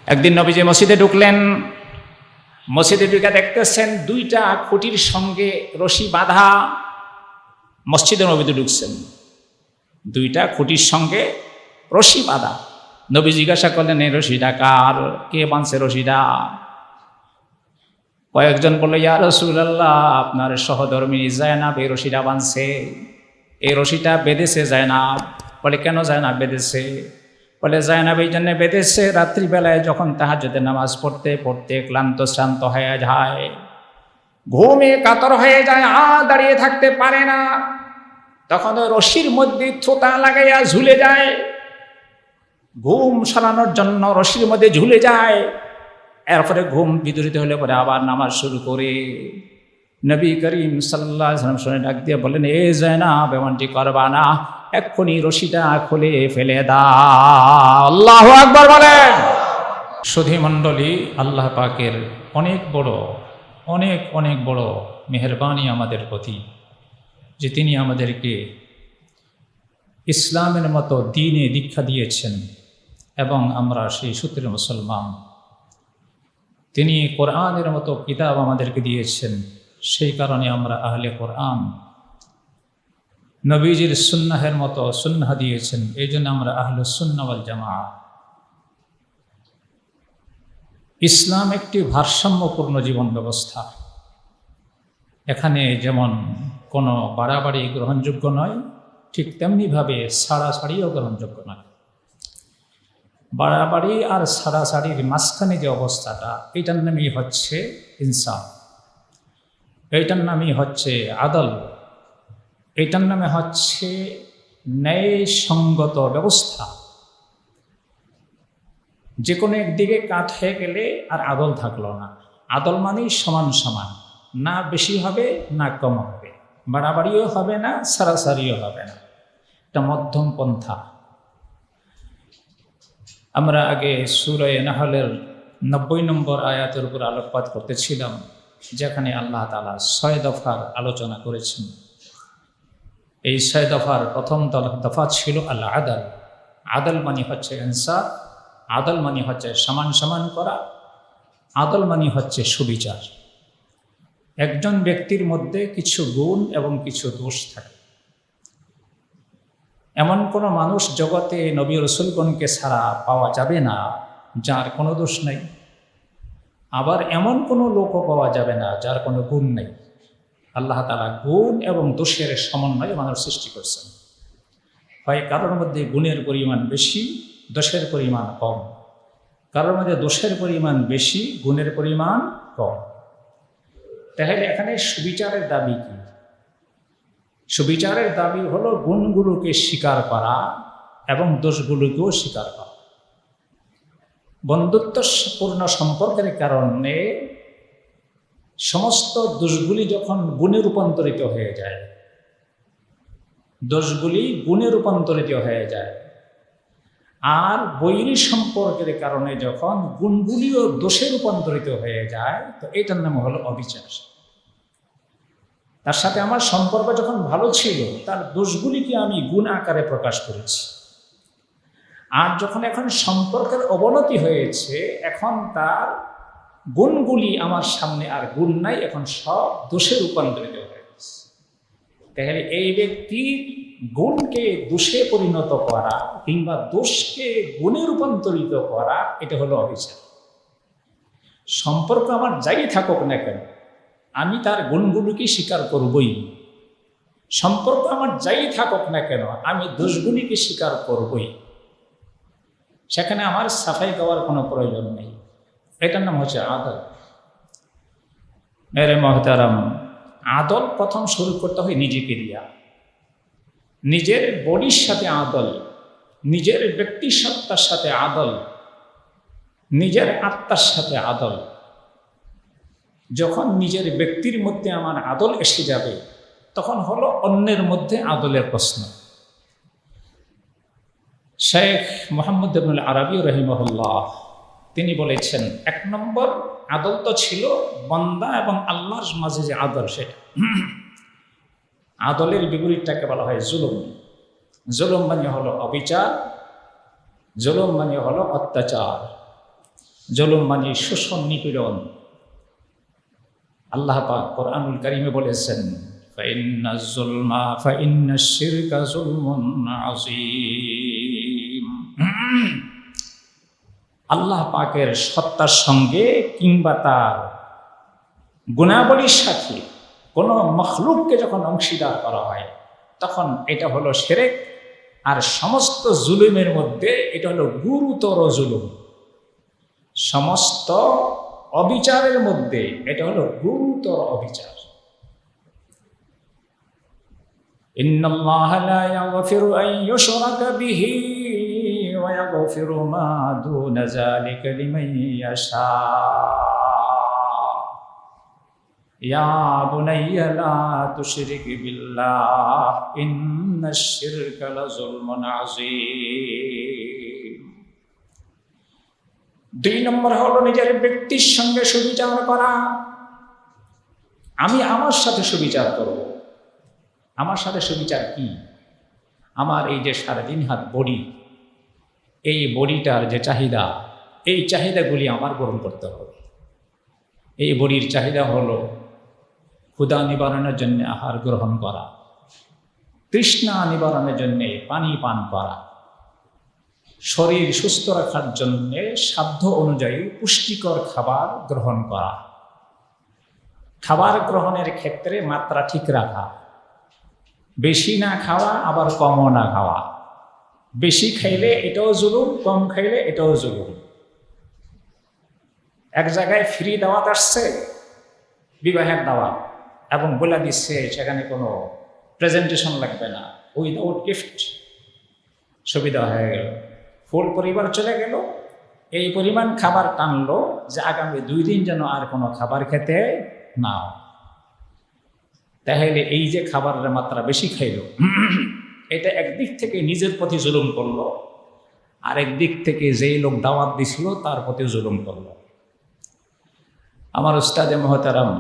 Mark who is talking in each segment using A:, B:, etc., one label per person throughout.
A: একদিন নবীজি মসজিদে ঢুকলেন। মসজিদে ঢুকে দেখতেছেন দুইটা খুঁটির সঙ্গে রশি বাঁধা। মসজিদে নবীতে ঢুকছেন, দুইটা খুঁটির সঙ্গে রশি বাঁধা। নবী জিজ্ঞাসা করলেন, এই রশিটা কার? কে বাঁধছে রশিটা? কয়েকজন বলল, ইয়া রাসূলুল্লাহ, আপনার সহধর্মিনী যায়নাব এই রশিটা বাঁধছে। এই রশিটা বেঁধেছে যায়নাব। বলে, কেন যায়নাব বেঁধেছে? বলে, যায়নাব এই জন্য বেঁধেছে, রাত্রিবেলায় যখন তাহাজ্জুদের নামাজ পড়তে পড়তে ক্লান্ত শ্রান্ত হয়ে যায়, ঘুমে কাতর হয়ে যায়, আর দাঁড়িয়ে থাকতে পারে না, তখন ওই রশির মধ্যে থোতা লাগাইয়া ঝুলে যায়। ঘুম সারানোর জন্য রশির মধ্যে ঝুলে যায়। এরপরে ঘুম বিদরিত হলে পরে আবার নামাজ শুরু করে। নবী করিম সাল্লাল্লাহু আলাইহি ওয়াসাল্লাম শুনে ডাক দিয়ে বললেন, এ যায়নাব, এমনটি করবা না, এক্ষুনি রশিটা খুলে ফেলে দাও। আল্লাহু আকবার বলেন। সুধী মণ্ডলী, আল্লাহ পাকের অনেক বড় মেহেরবানি আমাদের প্রতি, যে তিনি আমাদেরকে ইসলামের মতো দ্বীনে দীক্ষা দিয়েছেন এবং আমরা সেই সূত্রের মুসলমান। তিনি কোরআনের মতো কিতাব আমাদেরকে দিয়েছেন, সেই কারণে আমরা আহলে কোরআন। নবীজির সুন্নাহের মতো সুন্নাহ দিয়েছেন, এই জন্য আমরা আহলুস সুন্নাহ ওয়াল জামাআহ। ইসলাম একটি ভারসাম্যপূর্ণ জীবন ব্যবস্থা। এখানে যেমন কোনো বাড়াবাড়ি গ্রহণযোগ্য নয়, ঠিক তেমনিভাবে ছাড়াছাড়িও গ্রহণযোগ্য নয়। বাড়াবাড়ি আর ছাড়াছাড়ির মাঝখানে যে অবস্থাটা, এইটার নামই হচ্ছে ইনসাফ, এইটার নামই হচ্ছে আদল, এইটার নামে হচ্ছে ন্যায়সঙ্গত ব্যবস্থা। যে কোনো একদিকে কাত হয়ে গেলে আর আদল থাকলো না। আদল মানেই সমান সমান, না বেশি হবে না কম হবে, বাড়াবাড়িও হবে না ছাড়াছাড়িও হবে না, এটা মধ্যম পন্থা। আমরা আগে সূরা নাহলের 90 নম্বর আয়াতের উপর আলোকপাত করতেছিলাম, যেখানে আল্লাহ তাআলা 6 দফার আলোচনা করেছেন। এই 6 দফার প্রথম দফা ছিল আল আদল। আদল মানে হচ্ছে ইনসাফ, আদল মানে হচ্ছে সমান সমান করা, আদল মানে হচ্ছে সুবিচার। একজন ব্যক্তির মধ্যে কিছু গুণ এবং কিছু দোষ থাকে। এমন কোনো মানুষ জগতে নবী রাসূলগণকে ছাড়া পাওয়া যাবে না যার কোনো দোষ নেই। আবার এমন কোনো লোকও পাওয়া যাবে না যার কোনো গুণ নেই। আল্লাহ তাআলা গুণ এবং দোষের সমন্বয়ে মানুষ সৃষ্টি করছেন। হয় কারোর মধ্যে গুণের পরিমাণ বেশি, দোষের পরিমাণ কম, কারোর মধ্যে দোষের পরিমাণ বেশি, গুণের পরিমাণ কম। তাহলে এখানে সুবিচারের দাবি কি? সুবিচারের দাবি হলো গুণগুলোকে স্বীকার করা এবং দোষগুলোকেও স্বীকার করা। বন্ধুত্বপূর্ণ সম্পর্কের কারণে সমস্ত দোষগুলি যখন গুণে রূপান্তরিত হয়ে যায়, দোষগুলি গুণে রূপান্তরিত হয়ে যায়, আর বৈরী সম্পর্কের কারণে যখন গুণগুলিও দোষে রূপান্তরিত হয়ে যায়, তো এটার নাম হলো অবিচার। তার সাথে আমার সম্পর্ক যখন ভালো ছিল, তার দোষগুলিকে আমি গুণ আকারে প্রকাশ করেছি। আর যখন এখন সম্পর্কের অবনতি হয়েছে, এখন তার গুণগুলি আমার সামনে আর গুণ নাই, এখন সব দোষে রূপান্তরিত হয়ে গেছে। তাহলে এই ব্যক্তির গুণকে দোষে পরিণত করা কিংবা দোষকে গুণে রূপান্তরিত করা, এটা হলো অবিচার। সম্পর্ক আমার যাই থাকুক না কেন, আমি তার গুণগুলিকে স্বীকার করবই। সম্পর্ক আমার যাই থাকুক না কেন, আমি দোষগুলিকে স্বীকার করবই। সেখানে আমার সাফাই গাওয়ার কোনো প্রয়োজন নেই। এটার নাম হচ্ছে আদল। মেরে মহতারাম, আদল প্রথম শুরু করতে হয় নিজেকে দিয়া। নিজের বডির সাথে আদল, নিজের ব্যক্তিসত্তার সাথে আদল, নিজের আত্মার সাথে আদল। যখন নিজের ব্যক্তির মধ্যে আমার আদল এসে যাবে, তখন হলো অন্যের মধ্যে আদলের প্রশ্ন। শেখ মুহাম্মদ ইবনুল আরবী রাহিমাহুল্লাহ তিনি বলেছেন, 1 নম্বর আদল তো ছিল বান্দা এবং আল্লাহর মাঝে যে আদল, সেটা। আদলের বিপরীতটাকে বলা হয় জুলুম। জুলুম মানে হলো অবিচার, জুলুম মানে হলো অত্যাচার। জুলুম মানে শোষণ, নিপীড়ন। আল্লাহ পাক কোরআনুল কারীমে বলেছেন, ফাইন্নাশ শিরকা যুলমুন আযীম। আল্লাহ পাকের সত্তার সঙ্গে কিংবা তার গুণাবলীর সাথে কোনো মখলুককে যখন অংশীদার করা হয় তখন এটা হলো শিরক। আর সমস্ত জুলুমের মধ্যে এটা হলো গুরুতর জুলুম। সমস্ত অবিচারের মধ্যে এটা হলো গুরুতর অবিচার। ইন্নাল্লাহা লা ইয়াগফিরু আন ইউশরাকা বিহি ওয়া ইয়াগফিরু মা দুনা যালিকা লিমান ইয়াশা। ইয়া বুনাইয়া লা তুশরিক বিল্লাহ ইন্নাশ শিরকা লাযুলমুন আযীম। 2 নম্বর হলো নিজের ব্যক্তির সঙ্গে সুবিচার করা। আমি আমার সাথে সুবিচার করব। আমার সাথে সুবিচার কি? আমার এই যে 3.5 হাত বডি, এই বডিটার যে চাহিদা, এই চাহিদাগুলি আমার পূরণ করতে হবে। এই বডির চাহিদা হলো ক্ষুধা নিবারণের জন্য আহার গ্রহণ করা, তৃষ্ণা নিবারণের জন্য পানি পান করা, শরীর সুস্থ রাখার জন্য সাধ্য অনুযায়ী পুষ্টিকর খাবার গ্রহণ করা, খাবার গ্রহণের ক্ষেত্রে মাত্রা ঠিক রাখা, বেশি না খাওয়া আবার কমও না খাওয়া। বেশি খাইলে এটাও জুলুম, কম খাইলে এটাও জুলুম। এক জায়গায় ফ্রি দাওয়াত আসছে, বিবাহের দাওয়াত, এবং বলে দিচ্ছে সেখানে কোনো প্রেজেন্টেশন লাগবে না, উইদাউট গিফট। সুবিধা হয়ে গেল, ফুল পরিবার চলে গেল। এই পরিমাণ খাবার টানলো যে আগামী 2 দিন যেন আর কোনো খাবার খেতে না হয়। তাহলে এই যে খাবারের মাত্রা বেশি খাইল, এটা একদিক থেকে নিজের প্রতি জুলুম করলো, আর একদিক থেকে যেই লোক দাওয়াত দিছিল তার প্রতি জুলুম করলো। আমার উস্তাদে মুহতারাম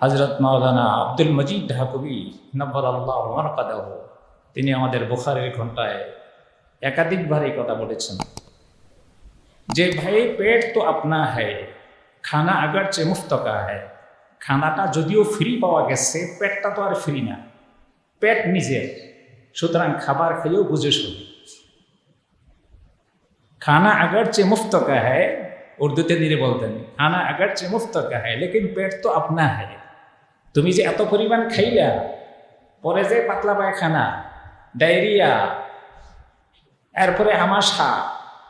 A: হযরত মাওলানা আব্দুল মজিদ ঢাকুবি নব্বারাল্লাহু মারকাদাহু, তিনি আমাদের বুখারীর ঘণ্টায় একাধিকবার এই কথা বলেছেন যে ভাই পেট তো আপনা হ্যায়, খানা আগরচে মুফত কা হ্যায়। খানাটা যদিও ফ্রি পাওয়া গেছে, পেটটা তো আর ফ্রি না, পেট নিজের। সুতরাং খাবার খেয়েও বুঝে শুনি। খানা আগরচে মুফত কা হ্যায়, উর্দুতে তিনি বলতেন খানা আগরচে মুফত কা হ্যায় লেকিন পেট তো আপনা হ্যায়। তুমি যে এত পরিমাণ খাইলা, পরে যে পাতলা পায়খানা, ডায়রিয়া, এরপরে আমাশা,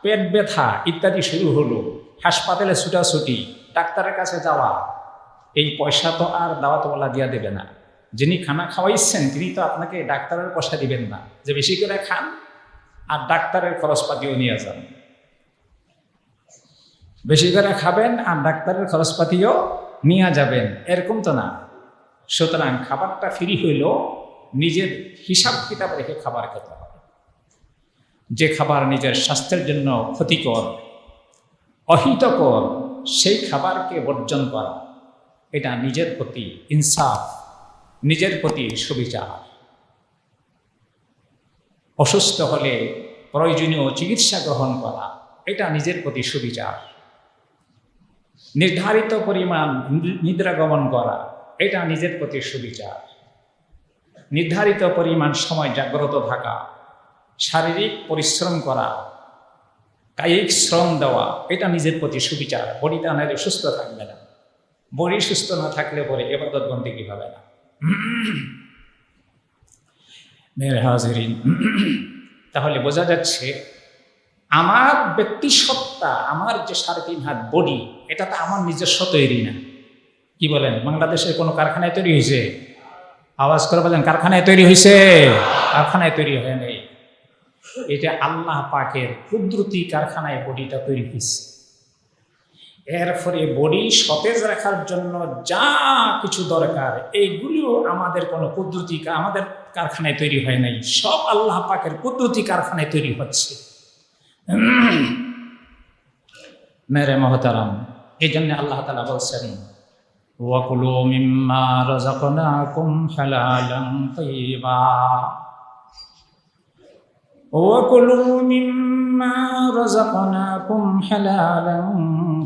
A: পেট ব্যথা ইত্যাদি শুরু হলো, হাসপাতালে ছুটাছুটি, ডাক্তারের কাছে যাওয়া, এই পয়সা তো আর দাওয়াতওয়ালা দিয়া দেবে না। যিনি খানা খাওয়াইছেন তিনি তো আপনাকে ডাক্তারের পয়সা দিবেন না যে বেশি করে খান আর ডাক্তারের খরচপাতিও নিয়ে যান। বেশি করে খাবেন আর ডাক্তারের খরচপাতিও নিয়ে যাবেন, এরকম তো না। সুতরাং খাবারটা ফ্রি হইল, নিজের হিসাব কিতাব রেখে খাবার খেতে হবে। যে খাবার নিজের স্বাস্থ্যের জন্য ক্ষতিকর, অহিতকর, সেই খাবারকে বর্জন করা, এটা নিজের প্রতি ইনসাফ, নিজের প্রতি সুবিচার। অসুস্থ হলে প্রয়োজনীয় চিকিৎসা গ্রহণ করা, এটা নিজের প্রতি সুবিচার। নির্ধারিত পরিমাণ নিদ্রা গমন করা, এটা নিজের প্রতি সুবিচার। নির্ধারিত পরিমাণ সময় জাগ্রত থাকা, শারীরিক পরিশ্রম করা, কায়িক শ্রম দেওয়া, এটা নিজের প্রতি সুবিচার। বডিটা নাহলে সুস্থ থাকবে না, বডি সুস্থ না থাকলে পরে ইবাদত বন্দেগী হবে না। মেরে হাজিরিন, তাহলে বোঝা যাচ্ছে আমার ব্যক্তি সত্তা, আমার যে 3.5 হাত বডি, এটা তো আমার নিজস্ব তৈরি না। কি বলেন, বাংলাদেশের কোনো কারখানায় তৈরি হয়েছে? আওয়াজ করে বলেন, কারখানায় তৈরি হয়েছে? কারখানায় তৈরি হয় নাই, এটা আল্লাহ পাকের কুদরতি কারখানায় বডিটা তৈরি হয়েছে। এরপরে বডি সতেজ রাখার জন্য যা কিছু দরকার, এইগুলিও আমাদের কোনো কুদরতি, আমাদের কারখানায় তৈরি হয় নাই, সব আল্লাহ পাকের কুদরতি কারখানায় তৈরি হচ্ছে। মেরে মহতারাম, এই জন্য আল্লাহ তাআলা বলছেন, ওয়াকুলু মিম্মা রাযাকনাকুম হালালান তাইয়্যিবা। وكلوا مما رزقناكم حلالا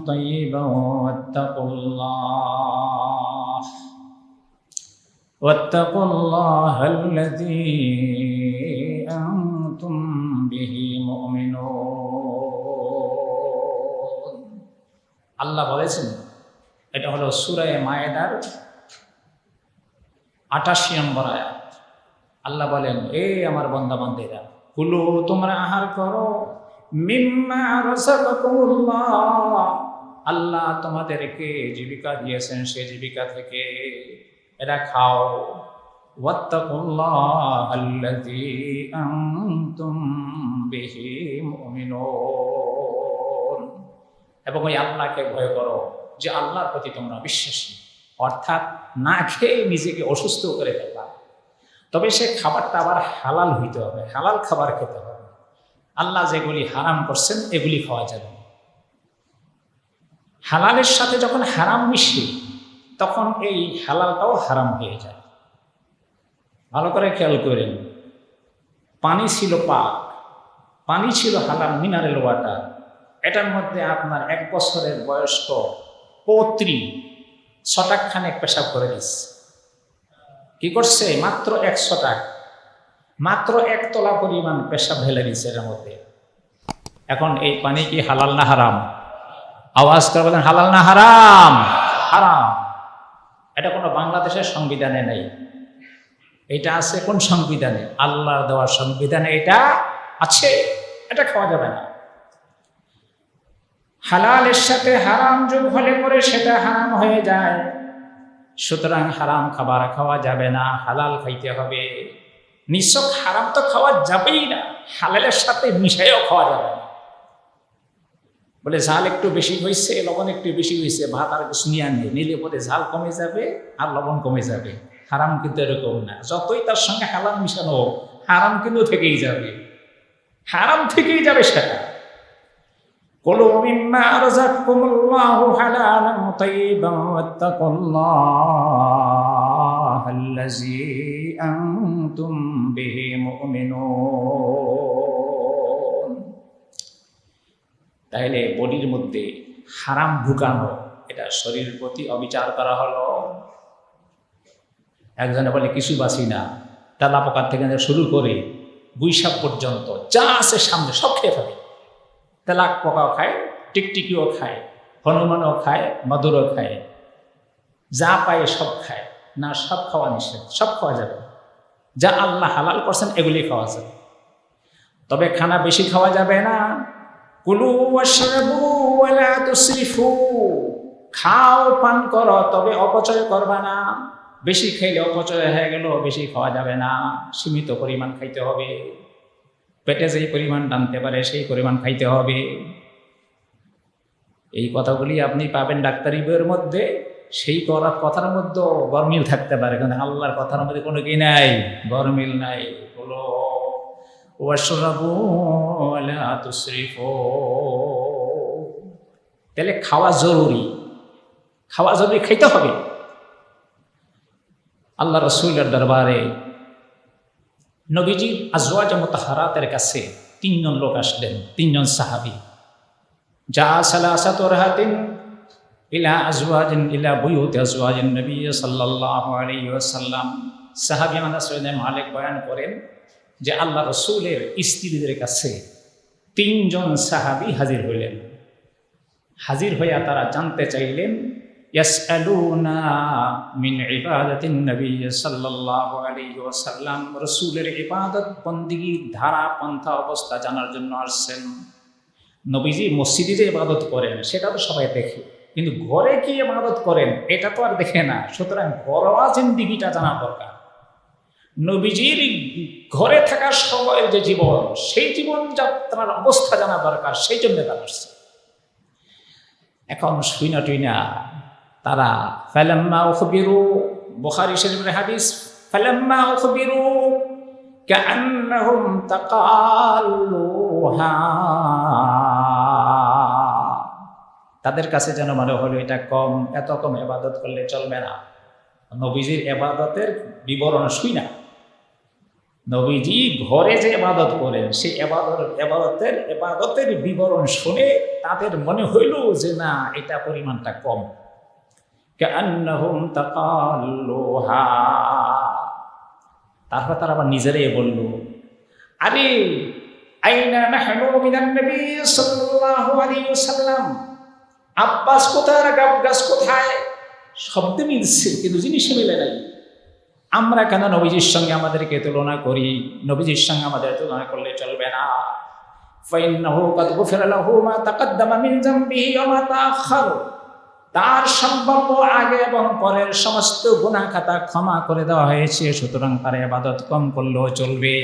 A: طيبا واتقوا الله الذي أنتم به مؤمنون আল্লাহ বলেছেন, এটা হলো সূরা মায়েদার 88 নম্বর আয়াত। আল্লাহ বলেন, আমার বান্দা বান্দিরা, কুলু, তোমরা আহার করো, মিম্মা রাযাকাকুমুল্লাহ, আল্লাহ তোমাদেরকে জীবিকা দিয়েছেন, সে জীবিকা থেকে এটা খাও। ওয়াত্তাকুল্লাহাল্লাযী আনতুম বিহি মুমিনুন, এবং ওই আল্লাহকে ভয় করো যে আল্লাহর প্রতি তোমরা বিশ্বাসী। অর্থাৎ না খেয়ে নিজেকে অসুস্থ করে ফেলবা, তবে সে খাবারটা আবার হালাল হইতে হবে, হালাল খাবার খেতে হবে। আল্লাহ যেগুলি হারাম করছেন এগুলি খাওয়া যাবে না। হালালের সাথে যখন হারাম মিশে তখন এই হালালটাও হারাম হয়ে যায়। ভালো করে খেয়াল করেন, পানি ছিল পাক, পানি ছিল হালাল মিনারেল ওয়াটার, এটার মধ্যে আপনার 1 বছরের বয়স্ক পৌত্রী 6 টাক খানেক পেশাব করে দিচ্ছে। কি করছে? মাত্র 100 টাক, মাত্র 1 তলা পরিমাণ পেশাব ঢেলে দিচ্ছে এর মধ্যে। এখন এই পানি কি হালাল না হারাম? আওয়াজ করে বলেন, হালাল না হারাম? হারাম। এটা কোনো বাংলাদেশের সংবিধানে নেই, এটা আছে কোন সংবিধানে? আল্লাহর দেওয়া সংবিধানে এটা আছে। এটা খাওয়া যাবে না। হালালের সাথে হারাম যোগ হলে পরে সেটা হারাম হয়ে যায়। সুতরাং হারাম খাবার খাওয়া যাবে না, হালাল খাইতে হবে। নিছক হারাম তো খাওয়া যাবেই না, হালালের সাথে মিশাইও খাওয়া যাবে না। বলে ঝাল একটু বেশি হয়েছে, লবণ একটু বেশি হয়েছে, ভাত আর কিছু নিয়ে আনবে, নিলে পরে ঝাল কমে যাবে আর লবণ কমে যাবে। হারাম কিন্তু এরকম না, যতই তার সঙ্গে হালাল মিশানো হোক, হারাম কিন্তু থেকেই যাবে, হারাম থেকেই যাবে সেটা। কুলু মিম্মা রাযাকাকুমুল্লাহু হালালান তাইয়িবান ওয়াত্তাকুল্লাহাল্লাযী আনতুম বিহি মুমিনুন। তাইলে বডির মধ্যে হারাম ঢুকানো, এটা শরীরের প্রতি অবিচার করা হলো। একজনে বলে কিছু বাসি না, তেলা পোকার থেকে শুরু করে গুইসাপ পর্যন্ত যা আছে সামনে সব খেয়ে ফেলে। তেলাক পোকাও খায়, টিকটিকিও খায়, হনুমানও খায়, মধুরও খায়, যা পায় সব খায়। না, সব খাওয়া নিষেধ, সব খাওয়া যাবে। যা আল্লাহ হালাল করছেন এগুলি খাওয়া যাবে, তবে খানা বেশি খাওয়া যাবে না। কুলু ওয়াশরাবু ওয়ালা তুসরিফু, খাও পান করো, তবে অপচয় করবা না। বেশি খাইলে অপচয় হয়ে গেল, বেশি খাওয়া যাবে না, সীমিত পরিমাণ খাইতে হবে। পেটে যেই পরিমাণ টানতে পারে সেই পরিমাণ খাইতে হবে। এই কথাগুলি আপনি পাবেন ডাক্তারি বইয়ের মধ্যে, সেই কথার মধ্যে গরমিল থাকতে পারে, কিন্তু আল্লাহর কথার মধ্যে কোনো কি নাই, গরমিল নাই। বলো ওয়াশরাবু ওয়ালা তুসরিফু, তাহলে খাওয়া জরুরি, খাওয়া জরুরি, খাইতে হবে। আল্লাহ রাসূলের দরবারে নবীজির আজওয়াজ মুতাহহারাতের কাছে 3 জন লোক আসলেন, 3 জন সাহাবী। যা সালাসাতু রাহাতিন ইলা আজওয়াজিন ইলা বুয়ুতি আজওয়াজিন নবী সাল্লাল্লাহু আলাইহি ওয়াসাল্লাম। সাহাবী আনাস ইবনে মালিক বয়ান করেন যে আল্লাহ রাসূলের স্ত্রীদের কাছে 3 জন সাহাবী হাজির হইলেন। হাজির হইয়া তারা জানতে চাইলেন, ইয়াসআলুনা মিন ইবাদাতিন নবী সাল্লাল্লাহু আলাইহি ওয়াসাল্লাম, রাসূলের ইবাদত বন্দেগীর ধারা পন্থা অবস্থা জানার জন্য আসছেন। নবীজি মসজিদে যে ইবাদত করেন সেটা তো সবাই দেখে, কিন্তু ঘরে কি ইবাদত করেন এটা তো আর দেখে না। সুতরাং ঘরোয়া জিন্দেগিটা জানা দরকার। নবীজির ঘরে থাকার সময়ের যে জীবন, সেই জীবনযাত্রার অবস্থা জানা দরকার, সেই জন্য তারা আসছে। এখন শুইনা টুইনা তারা ফালাম্মা উখবিরু, বুখারী শরীফের হাদিস, ফালাম্মা উখবিরু কাআন্নাহুম তাকাল্লুহা, তাদের কাছে যেন মনে হলো এটা কম, এত কম ইবাদত করলে চলবে না। নবীজির ইবাদতের বিবরণ শুইনা নবীজি ঘরে যে ইবাদত করেন সেই এবাদতের বিবরণ শুনে তাদের মনে হইল যে না, এটা পরিমাণটা কম। কান্নাহুম তাকাল্লুহা। তারপর তারা আবার নিজেরাই বলল, আরে আইনা নাহনু মিনান নবী সাল্লাল্লাহু আলাইহি ওয়াসাল্লাম। আব্বাস কোথায় আর গাছ কোথায়? শব্দ মিলছে কিন্তু জিনিস মিলে নাই। আমরা কেন নবীজির সঙ্গে আমাদেরকে তুলনা করি? নবীজির সঙ্গে আমাদের তুলনা করলে চলবে না। ফাইন্নাহু কাদ গুফিরা লাহু মা তাকাদ্দামা মিন যামবিহি ওয়া মা তাআখার। তার সম্ভাব্য আগে এবং পরের সমস্ত গুনাহ খাতা ক্ষমা করে দেওয়া হয়েছে, সুতরাং তার ইবাদত কম করলেও চলবে।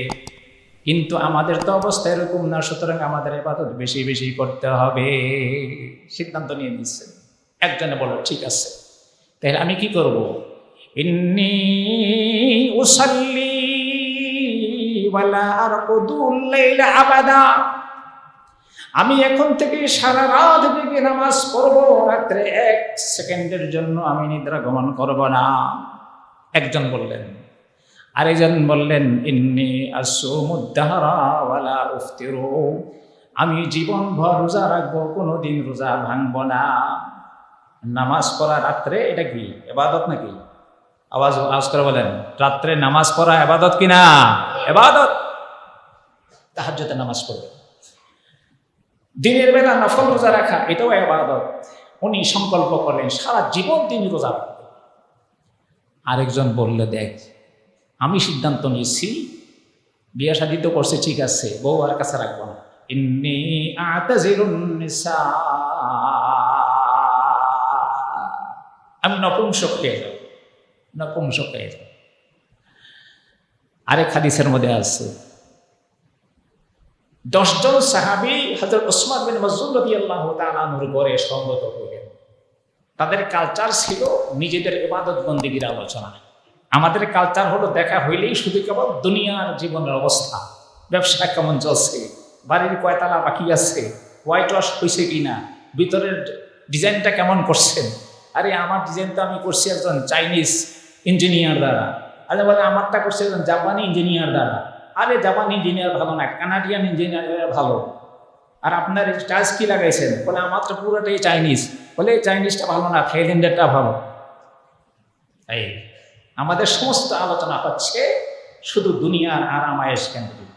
A: কিন্তু আমাদের তো অবস্থা এরকম না, সুতরাং আমাদের ইবাদত বেশি বেশি করতে হবে। সিদ্ধান্ত নিয়ে নিচ্ছেন। একজনে বলল, ঠিক আছে, তাহলে আমি কি করব? ইন্নী উসাল্লি ওয়ালা আরকুদুল লাইলা আবাদা। আমি এখন থেকে সারা রাত জেগে নামাজ পড়ব, রাত্রে 1 সেকেন্ডের জন্য আমি নিদ্রা গমন করব না। একজন বললেন। আরেকজন বললেন, ইন্নী আসুমুদ দাহরা ওয়ালা উফতিরু। আমি জীবনভর রোজা রাখবো, কোনোদিন রোজা ভাঙবো না। নামাজ পড়া রাত্রে এটা কি ইবাদত নাকি? আওয়াজ করে বলেন, রাত্রে নামাজ পড়া ইবাদত কিনা? ইবাদত। তাহাজ্জুদে নামাজ পড়বে, দিনের বেলা নফল রোজা রাখা এটাও ইবাদত। উনি সংকল্প করলেন সারা জীবন তিনি রোজা রাখবেন। আরেকজন বলল, দেখ, আমি সিদ্ধান্ত নিয়েছি, বিয়ে শাদী তো করছে, ঠিক আছে, বউ আর কাছে রাখবো না। ইন্নী আতাজিলুন নিসা। আমি নপুংসক হয়ে যাব, নপুংসক হয়ে যাব। আরেক হাদিসের মধ্যে আছে 10 জন সাহাবী হযরত ওসমান বিন মাযউন রাদিয়াল্লাহু তাআলা আনহুর ঘরে সমবেত হলেন। তাদের কালচার ছিল নিজেদের ইবাদত বন্দেগীর আলোচনা। আমাদের কালচার হলো দেখা হইলেই শুধু কেবল দুনিয়ার জীবনের অবস্থা, ব্যবসা কেমন চলছে, বাড়ির কয়তলা বাকি আছে, হোয়াইট ওয়াশ হয়েছে কিনা, ভিতরের ডিজাইনটা কেমন করছেন। আরে আমার ডিজাইন তো আমি করছি একজন চাইনিজ ইঞ্জিনিয়ার দ্বারা। আরে বলে আমারটা করছে একজন জাপানি ইঞ্জিনিয়ার দ্বারা। আরে জাপানি ইঞ্জিনিয়ার ভালো না, কানাডিয়ান ইঞ্জিনিয়ার ভালো। আর আপনার টাচ কি লাগাইছেন? বলে আমার তো পুরোটাই চাইনিজ। বলে চাইনিজটা ভালো না, থাইল্যান্ডেরটা ভালো। এই আমাদের সমস্ত আলোচনা হচ্ছে শুধু দুনিয়ার আরামায়েশ কেন্দ্রিক।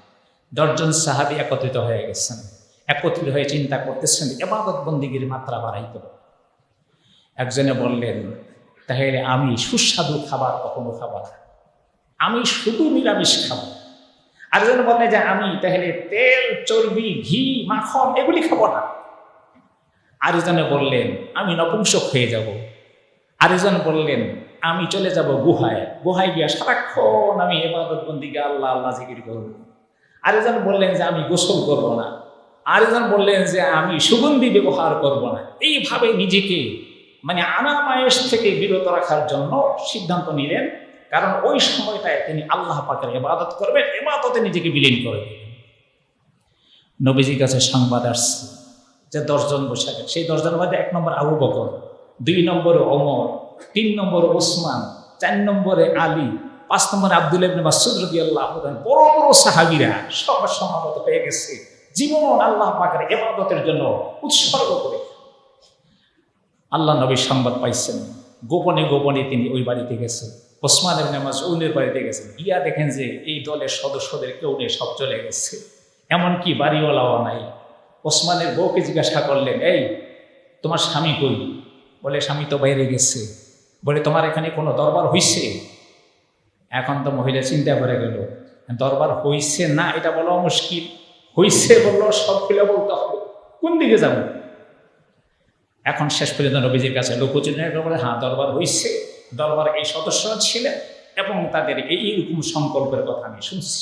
A: 10 জন সাহাবী একত্রিত হয়ে গেছেন, একত্রিত হয়ে চিন্তা করতেছেন ইবাদত বন্দেগীর মাত্রা বাড়াইতে হবে। একজনে বললেন, তাহলে আমি সুস্বাদু খাবার কখনো খাবো না, আমি শুধু নিরামিষ খাবো। আরেকজন বললেন যে আমি তাহলে তেল, চর্বি, ঘি, মাখন এগুলি খাবো না। আরেকজনে বললেন আমি নপুংসক হয়ে যাব। আরেকজন বললেন আমি চলে যাব গুহায়, গুহায় গিয়া সারাক্ষণ আমি ইবাদত বন্দেগী আল্লাহ আল্লাহ জিকির করব। আরেকজন বললেন যে আমি গোসল করব না। আরেকজন বললেন যে আমি সুগন্ধি ব্যবহার করব না। এইভাবে নিজেকে আরামায়েশ থেকে বিরত রাখার জন্য সিদ্ধান্ত নিলেন। কারণ ওই সময়টায় তিনি আল্লাহ পাকের ইবাদত করবেন, ইবাদতে নিজেকে বিলীন করে দিলেন। নবীজির কাছে সংবাদ আসছে যে 10 জন বসে গেল। সেই 10 জনের মধ্যে 1 নম্বর আবু বকর, 2 নম্বরে ওমর, 3 নম্বরে ওসমান, 4 নম্বরে আলী, 5 নম্বরে আব্দুল্লাহ ইবনে মাসউদ রাদিয়াল্লাহু তাআলা। বড় বড় সাহাবীরা সব সমাগত হয়ে গেছে, জীবন আল্লাহ পাকের ইবাদতের জন্য উৎসর্গ করে। আল্লাহ নবী সংবাদ পাইছেন, গোপনে গোপনে তিনি ওই বাড়িতে গেছেন, ওসমান ইবনে মাসউদের বাড়িতে গেছেন। গিয়া দেখেন যে এই দলের সদস্যদের কেউ নেই, সব চলে গেছে, এমনকি বাড়িওয়ালাও নাই। ওসমানের বউকে জিজ্ঞাসা করলেন, এই তোমার স্বামী কই? বলে স্বামী তো বাইরে গেছে। বলে তোমার এখানে কোনো দরবার হইছে? এখন তো মহিলা চিন্তা করে গেল, দরবার হইছে না এটা বলা মুশকিল, হইছে বললো সব খুলে বলতে হবে, কোন দিকে যাব? এখন শেষ পর্যন্ত নবীজির কাছে লোকচুনি বলে, হ্যাঁ দরবার হইছে, দরবার এই সদস্য ছিলেন এবং তাদের এইরকম সংকল্পের কথা আমি শুনছি।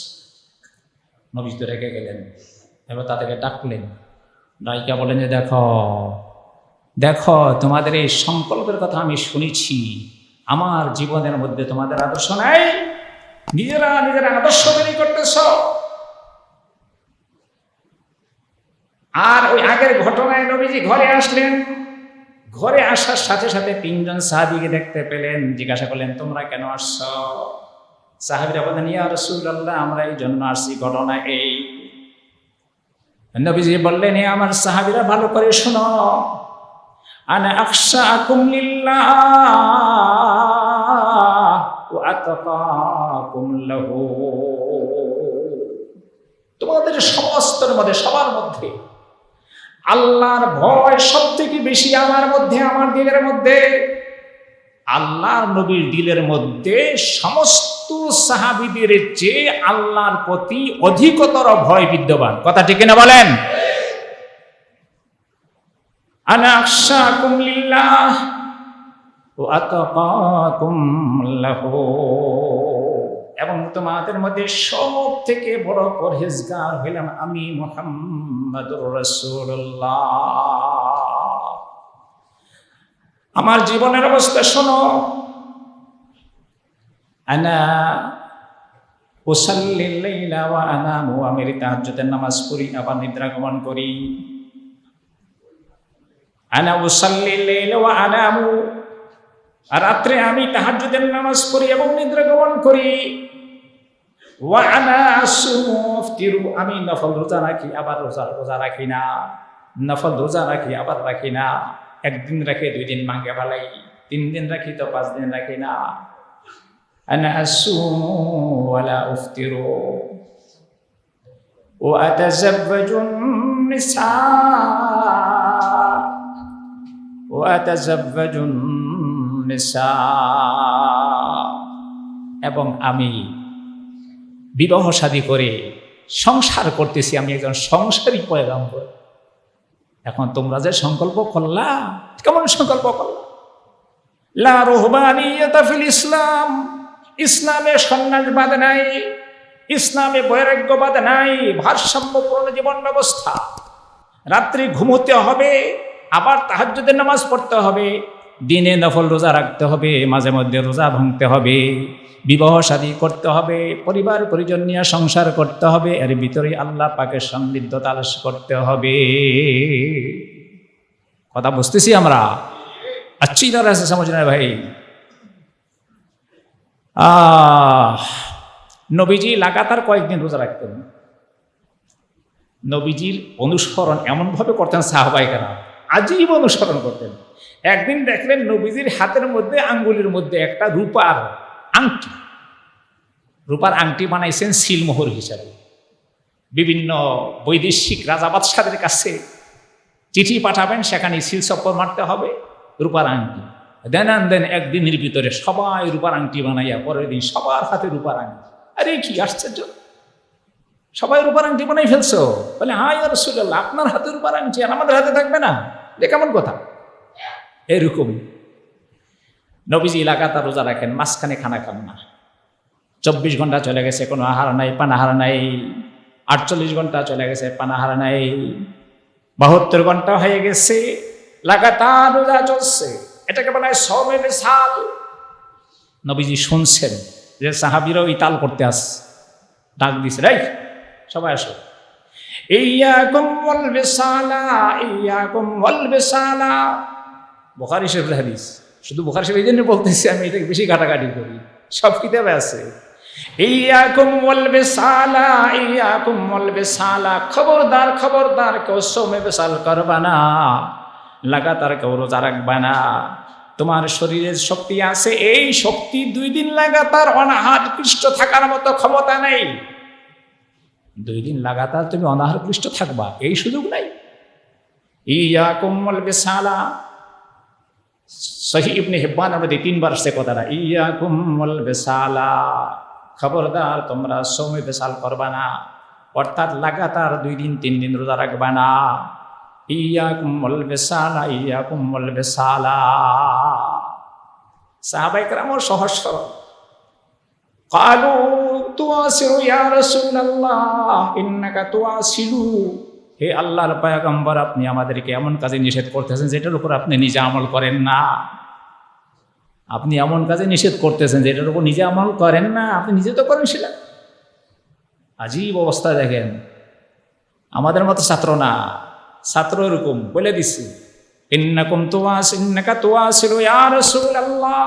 A: নবী তো রেখে গেলেন। এবার তাদেরকে ডাকলেন, ডাইকা বলেন যে দেখো দেখো তোমাদের এই সংকল্পের কথা আমি শুনেছি, আমার জীবনের মধ্যে তোমাদের আদর্শ নাই, নিজেরা নিজেরা আদর্শ তৈরি করতেছ। আর ওই আগের ঘটনায় নবীজি ঘরে আসলেন। ঘরে আসার সাথে সাথে 3 জন সাহাবীকে দেখতে পেলেন। জিজ্ঞাসা করলেন, তোমরা কেন আসছ? সাহাবীরা বলেন, ইয়া রাসূলুল্লাহ, আমরা এই জন্য আসছি, ঘটনা এই। নবীজি বললেন, হে আমার সাহাবীরা, ভালো করে শোনো, আনা আখশাকুম লিল্লাহ ওয়া আতকাকুম লাহু। তোমাদের সমস্তের মধ্যে, সবার মধ্যে আল্লাহর ভয় সবথেকে বেশি আমার মধ্যে, আমার দিলের মধ্যে। আল্লাহর নবীর দিলের মধ্যে সমস্ত সাহাবীদের চেয়ে আল্লাহর প্রতি অধিকতর ভয় বিদ্যমান। কথা ঠিক না বলেন? আনা আখশাকুম লিল্লাহ ওয়া আতকাকুম লাহু। এবং তোমাদের মধ্যে সব থেকে বড় পরহেজগার হইলাম আমি, মুহাম্মাদুর রাসূলুল্লাহ। আমার জীবনের অবস্থা শোনো, আনা উসাল্লিল লাইলা ওয়া আনামু, আমি তাহাজ্জুদের নামাজ পড়ি আবার নিদ্রা গমন করি। আনা উসাল্লিল লাইলা ওয়া আনামু, আর রাত্রে আমি তাহাজ্জুদের নামাজ পড়ি এবং নিদ্রা গমন করি। ওয়া আনা আসুমু আফতিরু, আমি নফল রোজা রাখি আবার রোজা রাখি না, নফল রোজা রাখি আবার রাখি না। একদিন রাখি 2 দিন মাঙ্গে ফেলাই, 3 দিন রাখি তো 5 দিন রাখি না। আনা আসুমু ওয়ালা আফতিরু ওয়া আতাযাওয়াজুন নিসা ওয়া আতাযাওয়াজুন নিসা, এবং আমি বিবাহ শাদী করে সংসার করতেছি। আমি একজন সংসারী পয়গম্বর। এখন তোমরা যে সংকল্প করলা, কেমন সংকল্প করলা? লা রুহবানিয়াতা ফিল ইসলাম, ইসলামে সন্ন্যাসবাদ নাই, ইসলামে বৈরাগ্যবাদ নাই, ভারসাম্যপূর্ণ জীবন ব্যবস্থা। রাত্রি ঘুমোতে হবে, আবার তাহাজ্জুদের নামাজ পড়তে হবে, দিনে নফল রোজা রাখতে হবে, মাঝে মধ্যে রোজা ভাঙতে হবে, বিবাহ শাদী করতে হবে, পরিবার পরিজন নিয়ে সংসার করতে হবে, এর ভিতরে আল্লাহ পাকের সান্নিধ্য তালাশ করতে হবে। কথা বুঝতেছি আমরা? अच्छी तरह से समझ रहे हैं भाई। নবীজি লাগাতার কয়েকদিন রোজা রাখতেন। নবীজির অনুসরণ এমনভাবে করতেন সাহাবায়ে কেরাম, আজীব অনুসরণ করতেন। একদিন দেখলেন নবীজির হাতের মধ্যে, আঙ্গুলের মধ্যে একটা রূপার আংটি, রূপার আংটি বানাইছেন সিলমোহর হিসাবে। বিভিন্ন বৈদেশিক রাজা বাদশাদের কাছে চিঠি পাঠাবেন, সেখানে সিল চপ্পর মারতে হবে, রূপার আংটি দেন। একদিনের ভিতরে সবাই রূপার আংটি বানাইয়া, পরের দিন সবার হাতে রূপার আংটি। আরে কি আশ্চর্য, সবাই রূপার আংটি বানাই ফেলছো? বলে, হ্যাঁ ইয়া রাসূলুল্লাহ, আপনার হাতে রূপার আংটি আর আমাদের হাতে থাকবে না, এটা কেমন কথা? এরকম নবীজি লাগাতার রোজা রাখেন, মাঝখানে খানা খান না। 24 ঘন্টা চলে গেছে, কোনো আহার নাই, পানাহার নাই। 48 ঘন্টা চলে গেছে, পানাহার নাই। 72 ঘন্টা হয়ে গেছে, লাগাতার রোজা চলছে। এটাকে বলা হয় সওমে বিসাল। নবীজি শুনছেন যে সাহাবীরাও ইতাল করতে আসছে, ডাক দিছে, রাই সবাই আসো, ইয়াকুম ওয়াল বিসালা, ইয়াকুম ওয়াল বিসালা। বুখারী শরীফের হাদিস। শুধু বুখারী শরীফ এই জন্য বলতেছি, আমি এটাকে বেশি ঘাটাঘাটি করি, সব কিতাবে আছে। ইয়াকুম ওয়াল বিসালা, ইয়াকুম ওয়াল বিসালা, খবরদার খবরদার, কেউ সওমে বিসাল করবা না, লাগাতার কেউ রোজা রাখবা না। তোমার শরীরের শক্তি আছে, এই শক্তি 2 দিন লাগাতার অনাহার পৃষ্ঠ থাকার মতো ক্ষমতা নেই। 2 দিন লাগাতার তুমি অনাহার পৃষ্ঠ থাকবা, এই সুযোগ নাই। ইয়াকুম ওয়াল বিসালা, সহিহ ইবনে হিব্বান মধ্যে 3 বার সে কথাটা, ইয়াকুম ওয়াল বিসালা, খবরদার তোমরা সওমে বিসাল করবা না, অর্থাৎ লাগাতার 2 দিন 3 দিন রোজা রাখবা না। ইয়াকুম ওয়াল বিসালা, ইয়াকুম ওয়াল বিসালা। সাহাবায়ে কেরাম সহজ সরল। ক্বালু তুয়াসিরু ইয়া রাসূলুল্লাহ, ইন্নাকা তুয়াসিলু। হে আল্লাহর পয়গম্বর, আপনি আমাদেরকে এমন কাজে নিষেধ করতেছেন যেটার উপর আপনি নিজে আমল করেন না। আপনি এমন কাজে নিষেধ করতেছেন যেটার উপর নিজে আমল করেন না, আপনি নিজে তো করেন সেটা। আজীব অবস্থা দেখেন। আমাদের মতো ছাত্র না, ছাত্র এরকম বলে দিচ্ছি, ইন্নাকা তুয়াসিলু ইয়া রাসূলুল্লাহ,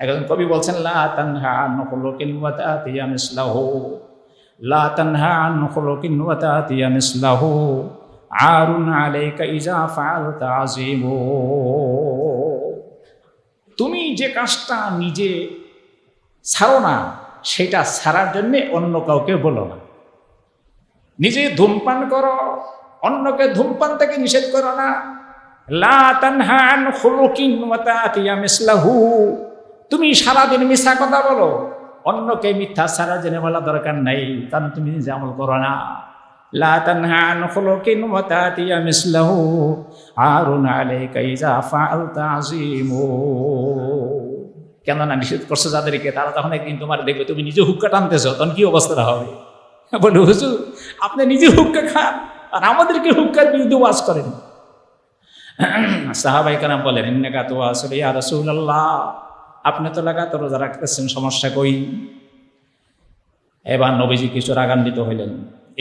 A: একজন কবি বলছেন, লা তানহা আন খুলুকিন ওয়া তাতিয়া মিসলাহু, লা তানহা আন খুলুকিন ওয়া তাতিয়া মিসলাহু, আরুন আলাইকা ইজা ফাআলতা আযীমু। তুমি যে কাজটা নিজে ছাড়ো না, সেটা ছাড়ার জন্য অন্য কাউকে বলো না। নিজে ধূমপান করো, অন্যকে ধূমপান থেকে নিষেধ করো না। লা তানহা আন খুলুকিন ওয়া তাতিয়া মিসলাহু, তুমি সারাদিন মিথ্যা কথা বলো, অন্যকে মিথ্যা ছাড়া জেনে বলা দরকার নাই, কারণ তুমি নিজে আমল করো না। লা তানহা আন খুলুকিন ওয়া তাতিয়া মিসলাহু, আরুন আলাইকা ইজা ফাআলতা আযীমু। কেননা নিষেধ করছো যাদেরকে, তারা তখন একদিন তোমার দেখবে তুমি নিজে হুক্কা টানতেছো, তখন কি অবস্থাটা হবে? বলে, হুজুর আপনি নিজে হুক্কা খান আর আমাদেরকে হুক্কার বিরুদ্ধে ওয়াজ করেন। সাহাবায়ে কেরাম বলেন, ইন্নাকা তুওয়াসিলু ইয়া রাসূলুল্লাহ, আপনি তো লাগাতার রোজা রাখতেছেন, সমস্যা কই? এবার নবীজি কিছু রাগান্বিত হইলেন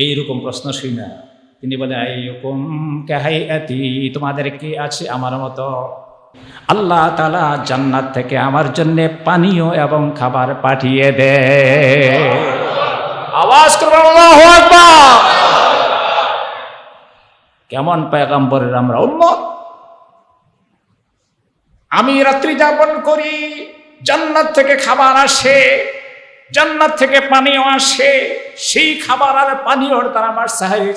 A: এইরকম প্রশ্ন শুনে। তিনি বলে, আইয়ুকুম কাহাইয়াতি, তোমাদের কি আছে আমার মতো? আল্লাহ তাআলা জান্নাত থেকে আমার জন্য পানীয় এবং খাবার পাঠিয়ে দেয়। আওয়াজ করবেন আল্লাহু আকবার। কেমন পয়গম্বরের আমরা উম্মত! আমি রাত্রি যাপন করি, জান্নাত থেকে খাবার আসে, জান্নাত থেকে পানীয় আসে, সেই খাবার আর পানীয়র দ্বারা আমার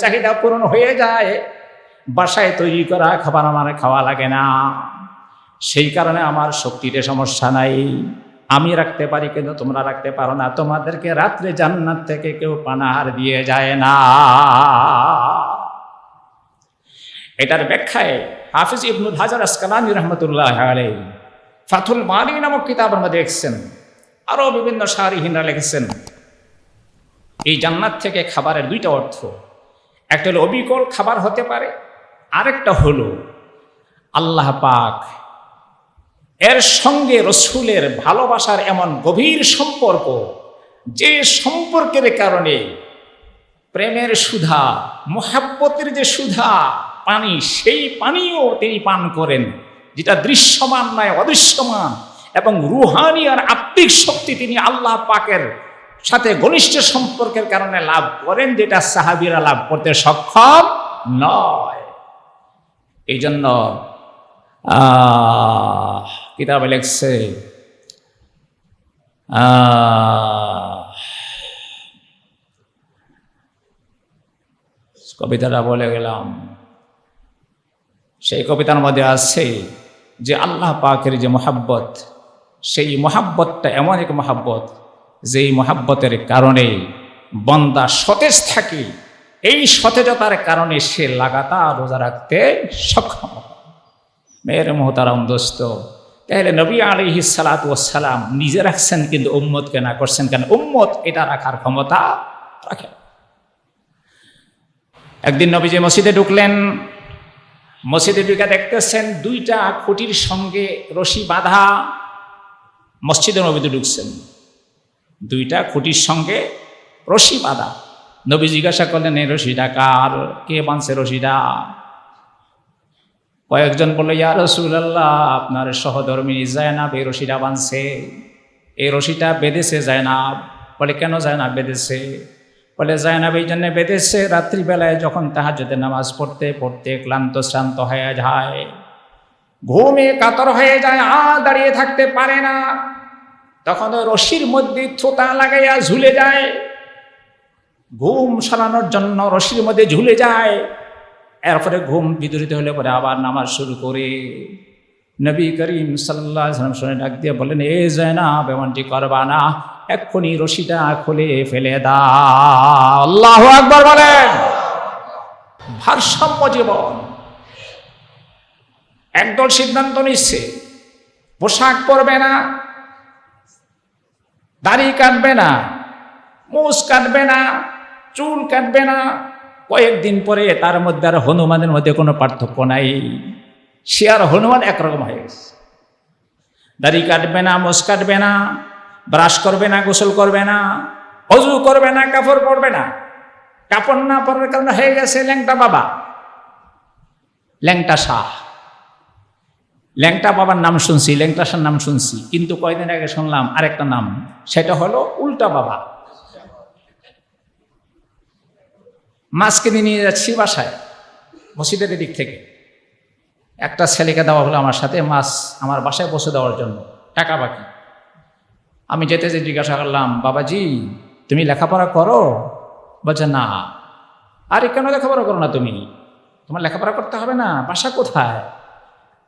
A: চাহিদা পূরণ হয়ে যায়। বাসায় তৈরি করা খাবার আমার খাওয়া লাগে না, সেই কারণে আমার শক্তিতে সমস্যা নাই। আমি রাখতে পারি কিন্তু তোমরা রাখতে পারো না, তোমাদেরকে রাত্রে জান্নাত থেকে কেউ পানাহার দিয়ে যায় না। এটার ব্যাখ্যায় হাফিজ ইবনুল হাজার আসকালানী রহমতুল্লাহ আলাইহি ফাথুল বারী নামক কিতাবের মধ্যে লিখছেন, আরো বিভিন্ন শারিহিনরা লিখেছেন, এই জান্নাত থেকে খাবারের দুইটা অর্থ। একটা হলো অবিকল খাবার হতে পারে, আরেকটা হলো আল্লাহ পাক এর সঙ্গে রসুলের ভালোবাসার এমন গভীর সম্পর্ক, যে সম্পর্কের কারণে প্রেমের সুধা, মোহাব্বতের যে সুধা পানি, সেই পানিও তিনি পান করেন, যেটা দৃশ্যমান নয়, অদৃশ্যমান, এবং রুহানি আর আত্মিক শক্তি তিনি আল্লাহ পাকের সাথে ঘনিষ্ঠ সম্পর্কের কারণে লাভ করেন, যেটা সাহাবীরা লাভ করতে সক্ষম নয়। এই জন্য কিতাবে লেখছে, কবিতাটা বলে গেলাম, সেই কবিতার মধ্যে আছে যে আল্লাহ পাকের যে মহাব্বত, সেই মহাব্বতটা এমন এক মহাব্বত, যেই মহাব্বতের কারণে বান্দা সতেজ থাকে, এই সতেজতার কারণে সে লাগাতার রোজা রাখতে সক্ষম। মেয়ের মোহতারাম দোস্ত, তাহলে নবী আলাইহিস সালাতু ওয়াস সালাম নিজে রাখছেন, কিন্তু উম্মতকে না করছেন কেন? উম্মত এটা রাখার ক্ষমতা রাখে। একদিন নবীজি মসজিদে ঢুকলেন, মসজিদে ঢুকে দেখতেছেন দুইটা খুঁটির সঙ্গে রশি বাঁধা। মসজিদে নবীতে ঢুকছেন, দুইটা খুঁটির সঙ্গে রশি বাঁধা। নবী জিজ্ঞাসা করলেন, এই রশিটা কার? কে বাঁধছে রশিটা? কয়েকজন বলল, ইয়া রাসূলুল্লাহ, আপনার সহধর্মিনী যায়নাব এই রশিটা বাঁধছে। এই রশিটা বেঁধেছে যায়নাব। বলে, কেন যায়নাব বেঁধেছে? বলে, যায়নাব এই জন্য বেঁধেছে, রাত্রিবেলায় যখন তাহাজ্জুদের নামাজ পড়তে পড়তে ক্লান্ত শ্রান্ত হয়ে যায়, ঘুমে কাতর হয়ে যায়, আর দাঁড়িয়ে থাকতে পারে না, তখন ওই রশির মধ্যে থোতা লাগাইয়া ঝুলে যায়, ঘুম সরানোর জন্য রশির মধ্যে ঝুলে যায়। এরপরে ঘুম বিদরিত হলে পরে আবার নামাজ শুরু করে। নবী করিম সাল্লাল্লাহু আলাইহি ওয়াসাল্লাম শুনে ডাক দিয়ে বললেন, এ যায়নাব, এমনটি করবা না, এক্ষুনি রশিটা খুলে ফেলে দাও। আল্লাহু আকবার বলেন। ভারসাম্য জীবন। একদল সিদ্ধান্ত নিচ্ছে, পোশাক পরবে না, দাড়ি কাটবে না, মুছ কাটবে না, চুল কাটবে না। কয়েকদিন পরে তার মধ্যে আর হনুমানের মধ্যে কোনো পার্থক্য নাই, সে আর হনুমান একরকম হয়ে গেছে। দাড়ি কাটবে না, মুছ কাটবে না, ব্রাশ করবে না, গোসল করবে না, অজু করবে না, কাপড় পরবে না। কাপড় না পরার কারণে হয়ে গেছে ল্যাংটা বাবা, ল্যাংটা শাহ। ল্যাংটা বাবার নাম শুনছি, ল্যাংটাসার নাম শুনছি, কিন্তু কয়দিন আগে শুনলাম আরেকটা নাম, সেটা হলো উল্টা বাবা। মাছ কিনে নিয়ে যাচ্ছি বাসায় মসজিদের দিক থেকে, একটা ছেলেকে দেওয়া হলো আমার সাথে মাছ আমার বাসায় পৌঁছে দেওয়ার জন্য, টাকা বাকি। আমি যেতে যে জিজ্ঞাসা করলাম, বাবাজি তুমি লেখাপড়া করো? বলছে না। আরে কেন লেখাপড়া করো না তুমি? তোমার লেখাপড়া করতে হবে না, বাসা কোথায়?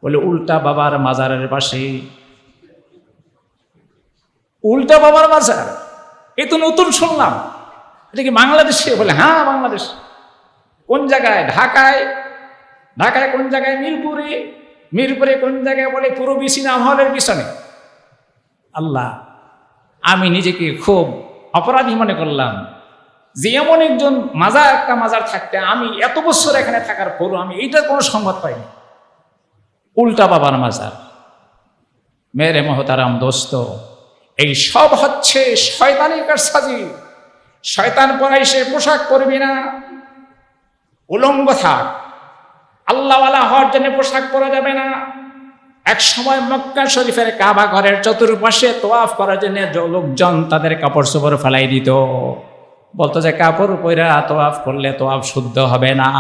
A: বলে উল্টা বাবার মাজারের পাশে। উল্টা বাবার মাজার, এ তো নতুন শুনলাম। এটা কি বাংলাদেশে? বলে হ্যাঁ বাংলাদেশ। কোন জায়গায়? ঢাকায়। ঢাকায় কোন জায়গায়? মিরপুরে। মিরপুরে কোন জায়গায়? বলে পূর্বী সিনেমা হলের পিছনে। আল্লাহ, আমি নিজেকে খুব অপরাধী মনে করলাম যে এমন একজন মাজার, একটা মাজার থাকতে আমি এত বছর এখানে থাকার পরও আমি এইটার কোনো সংবাদ পাইনি। উল্টা বাবার মাজার। মেরে মহতারাম দোস্ত, এই সব হচ্ছে শয়তানি কারসাজি। শয়তান পরাই সে পোশাক পরবি না, উলঙ্গ থাক। আল্লাহওয়ালা হওয়ার জন্য পোশাক পরা যাবে না। এক সময় মক্কা শরীফের কাবা ঘরের চতুর্পাশে তোয়াফ করার জন্য লোকজন তাদের কাপড় চোপড় ফেলাই দিত, বলতো যে কাপড় পয়রা তোয়াফ করলে তোয়াফ শুদ্ধ হবে না।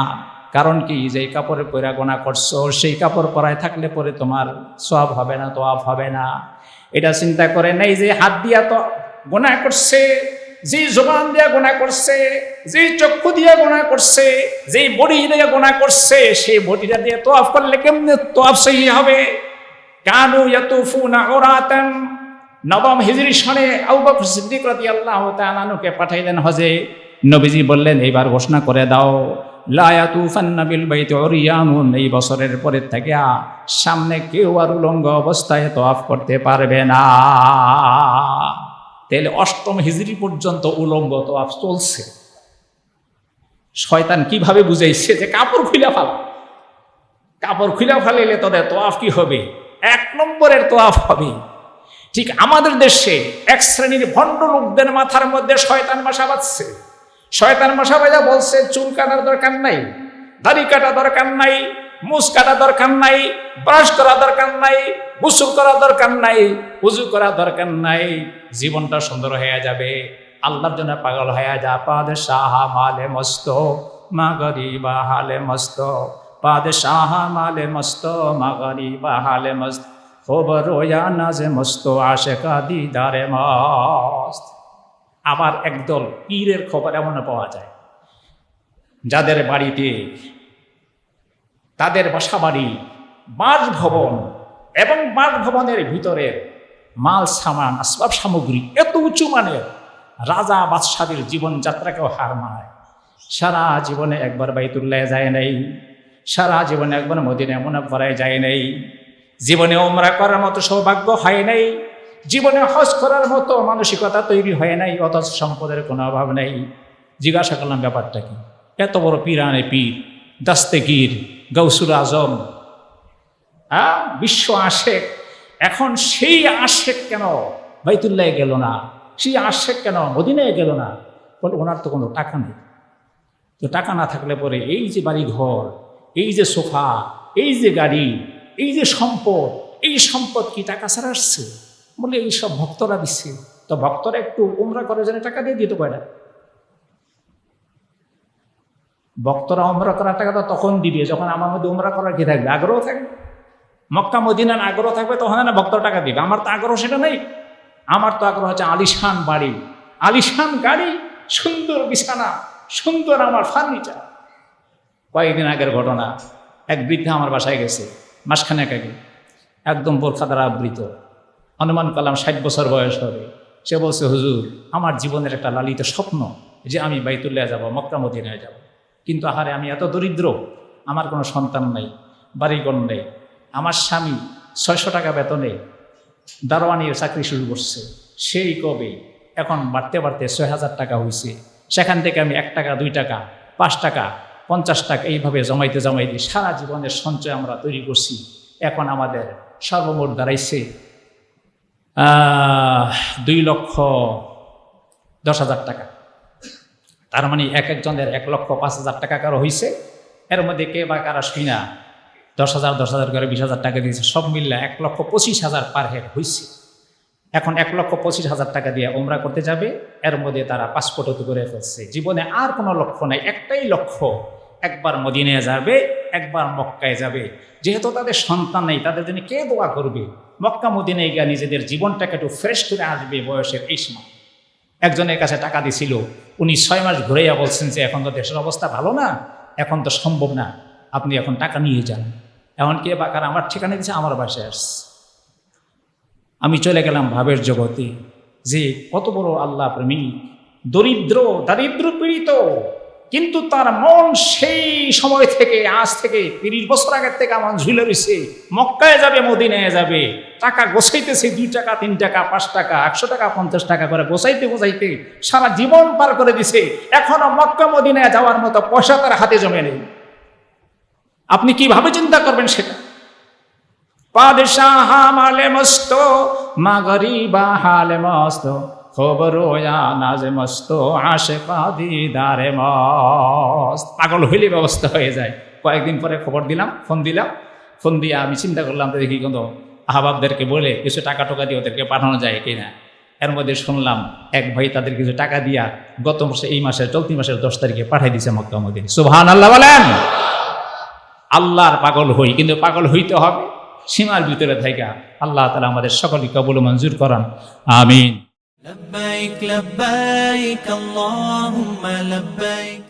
A: কারণ কি? যে কাপড় পয়রা গোনা করছো, সেই কাপড় পরায় থাকলে পরে তোমার সওয়াব হবে না, তোয়াফ হবে না। এটা চিন্তা করে নেই যে হাত দিয়া তো গোনা করছে, যে জবান দিয়া গোনা করছে, যে চক্ষু দিয়া গোনা করছে, যে বডি দিয়ে গোনা করছে, সেই বডিটা দিয়ে তোয়াফ করলে কেমনে তোয়াফ সহি হবে? কানু ইয়াতুফুনা উরাতান। নবম হিজরি সনে আবু বকর সিদ্দিক রাদিয়াল্লাহু তাআলা আনহুকে পাঠাইলেন হজে। নবীজি বললেন, এইবার ঘোষণা করে দাও, লা ইয়াতুফান্না বিল বাইতি উরিয়ানুন। এই বছরের পরের থেকে সামনে কেউ আর উলঙ্গ অবস্থায় তোয়াফ করতে পারবে না। তাহলে অষ্টম হিজরি পর্যন্ত উলঙ্গ তোয়াফ চলছে। শয়তান কিভাবে বুঝাইছে যে কাপড় খুলে ফেলা, কাপড় খুলে ফেলাইলে তোদের তোয়াফ কি হবে? এক নম্বরের তোয়াফ হবে। ঠিক আমাদের দেশে এক শ্রেণীর ভণ্ড লোকদের মাথার মধ্যে শয়তান বাসা বাঁধছে। শয়তান বাসা বাঁধা বলছে চুল কাটার দরকার নাই, দাড়ি কাটা দরকার নাই, মুছ কাটা দরকার নাই, ব্রাশ করা দরকার নাই, গোসল করা দরকার নাই, উজু করা দরকার নাই, জীবনটা সুন্দর হয়ে যাবে। আল্লাহর জন্য পাগল হয়ে যা। পাদশাহ মালে মস্ত মা গরিবা হালে মস্ত, পাদশাহ মালে মস্ত মা গরিবা হালে মস্ত, খবর রোয়া নাজে মস্ত আশেকা দিদারে মস্ত। আবার একদল পীরের খবর এমন পাওয়া যায় যাদের বাড়িতে, তাদের বাসা বাড়ি বাসভবন এবং বাসভবনের ভিতরের মাল সামান আসবাব সামগ্রী এত উঁচু মানের, রাজা বাদশাদের জীবনযাত্রাকেও হার মানায়। সারা জীবনে একবার বাইতুল্লাহ যায় নাই, সারা জীবনে একবার মদিনা মুনাফফারায় যায় নাই, জীবনে ওমরা করার মতো সৌভাগ্য হয় নাই, জীবনে হজ করার মতো মানসিকতা তৈরি হয় নাই, অথচ সম্পদের কোনো অভাব নেই। জিজ্ঞাসা করলাম ব্যাপারটা কি? এত বড় পীরানে পীর, দাস্তেগীর, গৌসুল আজম, বিশ্ব আশেক, এখন সেই আশেক কেন বাইতুল্লাহ গেল না? সেই আশেক কেন মদিনায় গেল না? বলে ওনার তো কোনো টাকা নেই। তো টাকা না থাকলে পরে এই যে বাড়ি ঘর, এই যে সোফা, এই যে গাড়ি, এই যে সম্পদ, এই সম্পদ কি টাকা ছাড়া আসছে? বলে এই সব ভক্তরা দিচ্ছে। তো ভক্তরা একটু উমরা করার জন্য টাকা দিয়ে দিত কয়টা? ভক্তরা উমরা করার টাকা তো তখন দিবে যখন আমার মধ্যে উমরা করার কি থাকবে, আগ্রহ থাকবে। মক্কা মদিনার আগ্রহ থাকবে, তখন না ভক্তরা টাকা দিবে। আমার তো আগ্রহ সেটা নেই। আমার তো আগ্রহ হচ্ছে আলিশান বাড়ি, আলিশান গাড়ি, সুন্দর বিছানা, সুন্দর আমার ফার্নিচার। কয়েকদিন আগের ঘটনা, এক বৃদ্ধা আমার বাসায় গেছে মাসখানেক আগে, একদম বোরখা দ্বারা আবৃত, অনুমান করলাম 60 বছর বয়স হবে। সে বলছে, হুজুর আমার জীবনের একটা লালিত স্বপ্ন যে আমি বাইতুল্লাহ যাব, মক্কা মদিনায় যাব, কিন্তু আহারে আমি এত দরিদ্র, আমার কোনো সন্তান নাই, বাড়িঘর নেই, আমার স্বামী 600 টাকা বেতনে দারোয়ানির চাকরি শুরু করছে, সেই কবে এখন বাড়তে বাড়তে 6000 টাকা হয়েছে। সেখান থেকে আমি 1 টাকা 2 টাকা 5 টাকা 50 টাকা এইভাবে জমাইতে জমাইতে সারা জীবনের সঞ্চয় আমরা তৈরি করছি। এখন আমাদের সর্বমোট দাঁড়াইছে 2,10,০০০ টাকা। তার মানে এক একজনের 1,05,000 টাকা কারো হয়েছে। এর মধ্যে কে বা কারা শুই না 10,000 করে 20,000 টাকা দিয়েছে, সব মিললে 1,25,000 পার হেড হয়েছে। এখন 1,25,000 টাকা দিয়ে ওমরা করতে যাবে, এর মধ্যে তারা পাসপোর্ট করে ফেলছে। জীবনে আর কোনো লক্ষ্য নাই, একটাই লক্ষ্য, একবার মদিনায় যাবে, একবার মক্কায় যাবে। যেহেতু তাদের সন্তান নেই, তাদের জন্য কে দোয়া করবে? মক্কা মদিনায় গিয়ে নিজেদের জীবনটাকে একটু ফ্রেশ করে আসবে বয়সের এই সময়। একজনের কাছে টাকা দিছিল, উনি 6 মাস ঘুরেইয়া বলছেন যে এখন তো দেশের অবস্থা ভালো না, এখন তো সম্ভব না, আপনি এখন টাকা নিয়ে যান। এমনকি বাকার আমার ঠিকানা দিচ্ছে, আমার বাসায় আসছে। আমি চলে গেলাম ভাবের জগতে, যে কত বড় আল্লাহ প্রেমিক, দারিদ্র পীড়িত, কিন্তু তার মন সেই সময় থেকে, আজ থেকে 30 বছর আগের থেকে আমার ঝুলে রয়েছে। মক্কায় যাবে, মদিনায় যাবে, টাকা গোছাইতেছে, 2 টাকা 3 টাকা 5 টাকা 100 টাকা 50 টাকা করে গোছাইতে গোছাইতে সারা জীবন পার করে দিছে। এখনো মক্কা মদিনায় যাওয়ার মতো পয়সা তার হাতে জমে নেই। আপনি কিভাবে চিন্তা করবেন সেটা? পাদশাহ মালে মস্ত, মা গরিবা হালে মস্ত, খবর নাজে মস্ত, আশেকা দিদারে মস্ত। পাগল হইলে ব্যবস্থা হয়ে যায়। কয়েকদিন পরে খবর দিলাম, ফোন দিয়ে আমি চিন্তা করলাম তো দেখি কিন্তু আহবাবদেরকে বলে কিছু টাকা টোকা দিয়ে ওদেরকে পাঠানো যায় কিনা। এর মধ্যে শুনলাম এক ভাই তাদের কিছু টাকা দিয়া গত মাসে, এই মাসের চলতি মাসের 10 তারিখে পাঠাই দিয়েছে মক্কা মদিনা। সুবহানাল্লাহ বলেন। আল্লাহর পাগল হই, কিন্তু পাগল হইতে হবে সীমার ভিতরে থাইকা। আল্লাহ তাআলা আমাদের সকলকে কবুল মঞ্জুর করান, আমিন।
B: لبيك لبيك اللهم لبيك